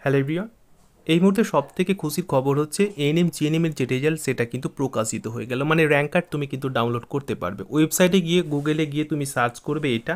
Hello everyone, এই মুহূর্তে সবথেকে খুশির খবর হচ্ছে এএনএম জিএনএম এর যে রেজাল্ট সেটা কিন্তু প্রকাশিত হয়ে গেল। মানে র্যাঙ্ক কার্ড তুমি কিন্তু ডাউনলোড করতে পারবে। ওয়েবসাইটে গিয়ে গুগলে গিয়ে তুমি সার্চ করবে এটা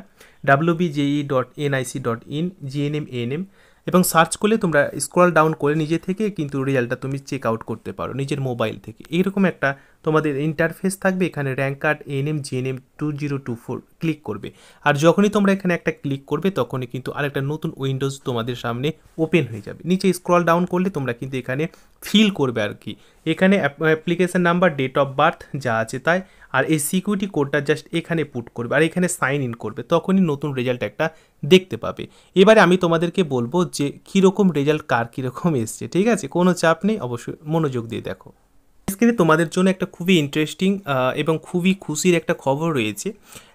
wbje.nic.in জিএনএম এএনএম এবং সার্চ করলে তোমরা স্ক্রল ডাউন করে নিজে থেকে কিন্তু রেজাল্টটা তুমি চেক আউট করতে পারো নিজের মোবাইল থেকে। এইরকম একটা তোমাদের ইন্টারফেস থাকবে, এখানে rank card ANM GNM 2024 click করবে। আর যখনই তোমরা এখানে একটা ক্লিক করবে তখনই কিন্তু আরেকটা নতুন উইন্ডোজ তোমাদের সামনে ওপেন হয়ে যাবে। নিচে স্ক্রল ডাউন করলে তোমরা কিন্তু এখানে ফিল করবে আর কি, এখানে application number, date of birth যা আছে তাই, আর এই সিকিউরিটি কোডটা জাস্ট এখানে পুট করবে আর এখানে সাইন ইন করবে, তখনই নতুন রেজাল্ট একটা দেখতে পাবে। এবারে আমি তোমাদেরকে বলবো যে কীরকম রেজাল্ট কার কীরকম এসছে, ঠিক আছে? কোনো চাপ নেই, অবশ্যই মনোযোগ দিয়ে দেখো। স্ক্রিনে তোমাদের জন্য একটা খুবই ইন্টারেস্টিং এবং খুবই খুশির একটা খবর রয়েছে।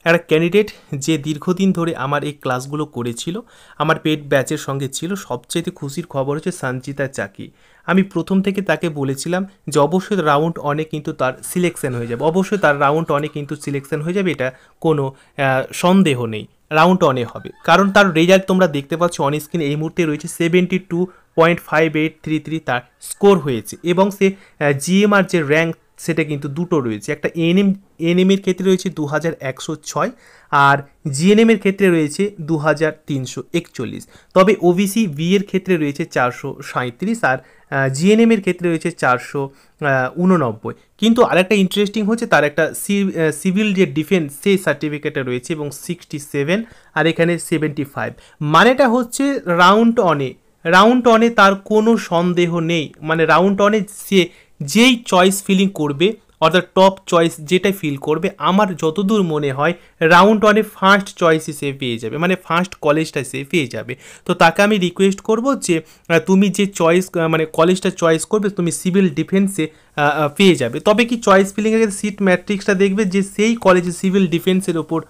একটা ক্যান্ডিডেট যে দীর্ঘদিন ধরে আমার এই ক্লাসগুলো করেছিল, আমার পেড ব্যাচের সঙ্গে ছিল, সবচেয়ে খুশির খবর হচ্ছে সঞ্চিতা চাকি। আমি প্রথম থেকে তাকে বলেছিলাম যে অবশ্যই রাউন্ড অনে কিন্তু তার সিলেকশন হয়ে যাবে, অবশ্যই তার রাউন্ড অনে কিন্তু সিলেকশন হয়ে যাবে, এটা কোনো সন্দেহ নেই, রাউন্ড অনে হবে। কারণ তার রেজাল্ট তোমরা দেখতে পাচ্ছ অন স্ক্রিন, এই মুহূর্তে রয়েছে 72.5833 তার স্কোর হয়েছে এবং সে জিএমআর যে র্যাঙ্ক সেটা কিন্তু দুটো রয়েছে, একটা এএনএমের ক্ষেত্রে রয়েছে 2106 আর জিএনএমের ক্ষেত্রে রয়েছে 2341। তবে ওবিসি বি এর ক্ষেত্রে রয়েছে 437 আর জিএনএমের ক্ষেত্রে রয়েছে 489। কিন্তু আরেকটা ইন্টারেস্টিং হচ্ছে তার একটা সিভিল যে ডিফেন্স সেই সার্টিফিকেটটা রয়েছে এবং 67 আর এখানে 75। মানেটা হচ্ছে রাউন্ড অনে তার কোনো সন্দেহ নেই। মানে রাউন্ড অনে সে যেই চয়েস ফিলিং করবে অর্থাৎ টপ চয়েস যেটা ফিল করবে, আমার যতদূর মনে হয় রাউন্ড ওয়ানে ফার্স্ট চয়েসই সে পেয়ে যাবে, মানে ফার্স্ট কলেজটা সে পেয়ে যাবে। তো তাকে আমি রিকোয়েস্ট করব যে তুমি যে চয়েস মানে কলেজটা চয়েস করবে তুমি সিভিল ডিফেন্সে পেয়ে যাবে। তবে কি চয়েস ফিলিংয়ের সিট ম্যাট্রিক্সটা দেখবে যে সেই কলেজে সিভিল ডিফেন্সের ওপর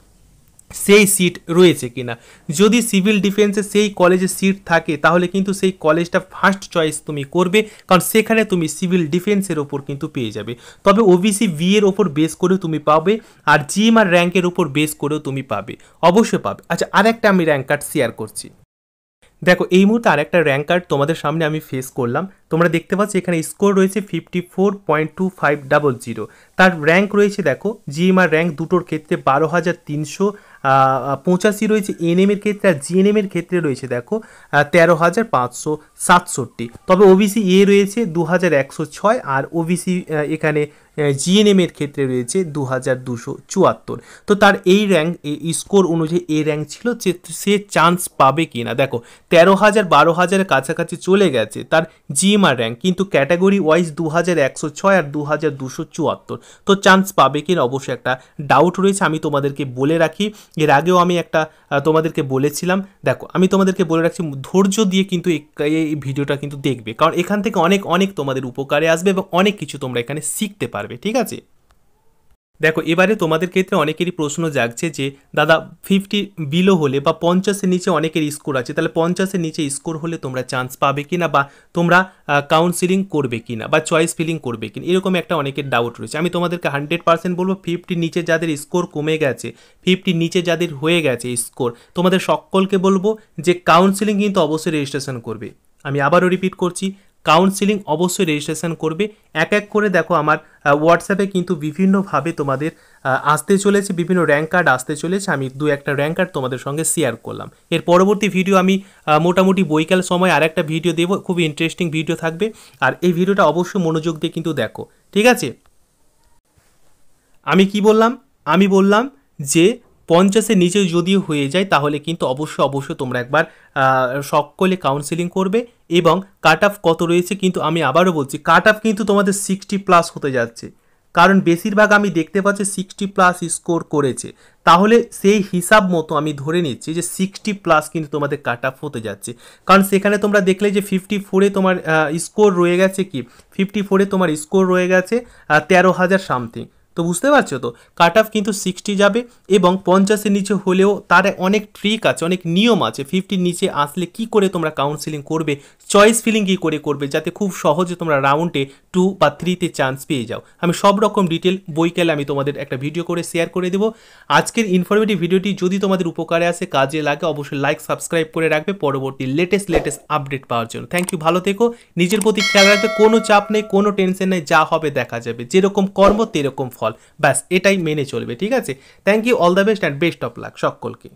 সেই সিট রয়েছে কিনা। যদি সিভিল ডিফেন্সে সেই কলেজে সিট থাকে তাহলে কিন্তু সেই কলেজটা ফার্স্ট চয়েস তুমি করবে, কারণ সেখানে তুমি সিভিল ডিফেন্সের ওপর কিন্তু পেয়ে যাবে। তবে ওবিসি ভি এর ওপর বেস করেও তুমি পাবে আর জিএমআর র্যাঙ্কের ওপর বেস করেও তুমি পাবে, অবশ্যই পাবে। আচ্ছা, আরেকটা আমি র্যাঙ্ক কার্ড শেয়ার করছি। দেখো এই মুহূর্তে আরেকটা র্যাঙ্ক কার্ড তোমাদের সামনে আমি ফেস করলাম। তোমরা দেখতে পাচ্ছ এখানে স্কোর রয়েছে 54.2500, তার র্যাঙ্ক রয়েছে দেখো জিএমআর র্যাঙ্ক দুটোর ক্ষেত্রে 12,385 রয়েছে এএনএমের ক্ষেত্রে, আর জিএনএমের ক্ষেত্রে রয়েছে দেখো 13,567। তবে ওবিসি এ রয়েছে 2106 আর ওবিসি এখানে জিএনএমের ক্ষেত্রে রয়েছে 2274। তো তার এই র্যাঙ্ক স্কোর অনুযায়ী এই র্যাঙ্ক ছিল যে সে চান্স পাবে কি না। দেখো 13,000 12,000 কাছাকাছি চলে গেছে তার জিএমআর র্যাঙ্ক, কিন্তু ক্যাটাগরি ওয়াইজ 2106 আর 2274। তো চান্স পাবে কি না অবশ্যই একটা ডাউট রয়েছে। আমি তোমাদেরকে বলে রাখি, এর আগেও আমি একটা তোমাদেরকে বলেছিলাম। দেখো আমি তোমাদেরকে বলে রাখছি, ধৈর্য দিয়ে কিন্তু এই ভিডিওটা কিন্তু দেখবে, কারণ এখান থেকে অনেক তোমাদের উপকারে আসবে এবং অনেক কিছু তোমরা এখানে শিখতে পারবে, ঠিক আছে? দেখো এবারে তোমাদের ক্ষেত্রে অনেকেরই প্রশ্ন জাগছে যে দাদা 50 বিলো হলে বা 50-এর নিচে অনেকের স্কোর আছে, তাহলে 50-এর নিচে স্কোর হলে তোমরা চান্স পাবে কিনা বা তোমরা কাউন্সিলিং করবে কিনা বা চয়েস ফিলিং করবে কিনা, এরকম একটা অনেকের ডাউট রয়েছে। আমি তোমাদেরকে 100% বলবো 50 নিচে যাদের স্কোর কমে গেছে, 50 নিচে যাদের হয়ে গেছে স্কোর, তোমাদের সকলকে বলবো যে কাউন্সিলিং কিন্তু অবশ্যই রেজিস্ট্রেশন করবে। আমি আবারও রিপিট করছি, কাউন্সিলিং অবশ্যই রেজিস্ট্রেশন করবে। এক এক করে দেখো আমার হোয়াটসঅ্যাপে কিন্তু বিভিন্নভাবে তোমাদের আসতে চলেছে, বিভিন্ন র্যাঙ্ক কার্ড আসতে চলেছে। আমি দু একটা র্যাঙ্ক কার্ড তোমাদের সঙ্গে শেয়ার করলাম। এর পরবর্তী ভিডিও আমি মোটামুটি বৈকাল সময় আর একটা ভিডিও দেবো, খুবই ইন্টারেস্টিং ভিডিও থাকবে। আর এই ভিডিওটা অবশ্যই মনোযোগ দিয়ে কিন্তু দেখো, ঠিক আছে? আমি কি বললাম? আমি বললাম যে 50-এর নিচে যদিও হয়ে যায় তাহলে কিন্তু অবশ্যই তোমরা একবার সকলে কাউন্সিলিং করবে। এবং কাট অফ কত রয়েছে কিন্তু আমি আবারও বলছি, কাট অফ কিন্তু তোমাদের 60+ হতে যাচ্ছে, কারণ বেশিরভাগ আমি দেখতে পাচ্ছি 60+ স্কোর করেছে। তাহলে সেই হিসাব মতো আমি ধরে নিচ্ছি যে 60+ কিন্তু তোমাদের কাট অফ হতে যাচ্ছে, কারণ সেখানে তোমরা দেখলে যে 54-এ তোমার স্কোর রয়ে গেছে কি, 54-এ তোমার স্কোর রয়ে গেছে 13,000 সামথিং। তো বুঝতে পারছো তো, কাট অফ কিন্তু 60 যাবে, এবং 50-এর নিচে হলেও তার অনেক ট্রিক আছে, অনেক নিয়ম আছে। 50-র নিচে আসলে কি করে তোমরা কাউন্সিলিং করবে, চয়েস ফিলিং কী করে করবে, যাতে খুব সহজে তোমরা রাউন্ডে 2 বা 3-তে চান্স পেয়ে যাও। আমি সব রকম ডিটেল বইকালে আমি তোমাদের একটা ভিডিও করে শেয়ার করে দেবো। আজকের ইনফরমেটিভ ভিডিওটি যদি তোমাদের উপকারে আসে, কাজে লাগে, অবশ্যই লাইক সাবস্ক্রাইব করে রাখবে পরবর্তী লেটেস্ট আপডেট পাওয়ার জন্য। থ্যাংক ইউ, ভালো থেকো, নিজের প্রতি খেয়াল রাখবে, কোনো চাপ নেই, কোনো টেনশন নেই, যা হবে দেখা যাবে, যেরকম কর্ম তেরকম ফল, ব্যাস এটাই মেনে চলবে, ঠিক আছে? Thank you, all the best and best of luck সকলকে।